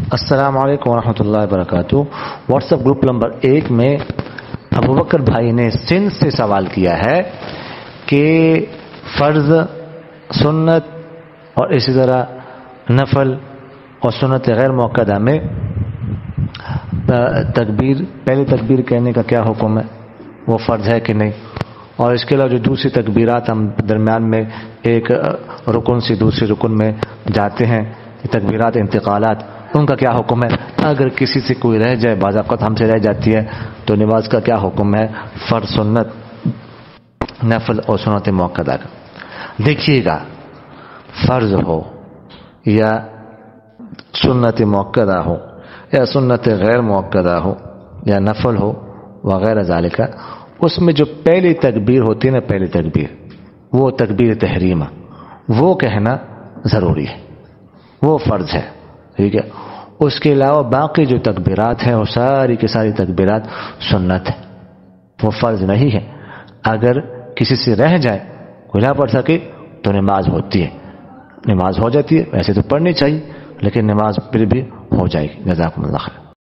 السلام علیکم ورحمۃ اللہ وبرکاتہ۔ واٹس ایپ گروپ نمبر 1 میں ابوبکر بھائی نے سندھ سے سوال کیا ہے کہ فرض، سنت اور اسی طرح نفل اور سنت غیر موقدہ میں تکبیر، پہلی تکبیر کہنے کا کیا حکم ہے، وہ فرض ہے کہ نہیں، اور اس کے علاوہ جو دوسری تکبیرات ہم درمیان میں ایک رکن سے دوسرے رکن میں جاتے ہیں، تکبیرات انتقالات، ان کا کیا حکم ہے، اگر کسی سے کوئی رہ جائے، بعض اوقات ہم سے رہ جاتی ہے، تو نماز کا کیا حکم ہے، فرض، سنت، نفل اور سنت موقدہ کا۔ دیکھیے گا، فرض ہو یا سنت موقدہ ہو یا سنت غیر موقدہ ہو یا نفل ہو وغیرہ ذالک، اس میں جو پہلی تکبیر ہوتی ہے نا، پہلی تکبیر، وہ تکبیر تحریمہ، وہ کہنا ضروری ہے، وہ فرض ہے، ٹھیک ہے۔ اس کے علاوہ باقی جو تکبیرات ہیں وہ ساری کی ساری تکبیرات سنت ہے، وہ فرض نہیں ہے۔ اگر کسی سے رہ جائے، کوئی نہ پڑھ سکے، تو نماز ہوتی ہے، نماز ہو جاتی ہے، ویسے تو پڑھنی چاہیے لیکن نماز پھر بھی ہو جائے گی۔ جزاکم اللہ خیر۔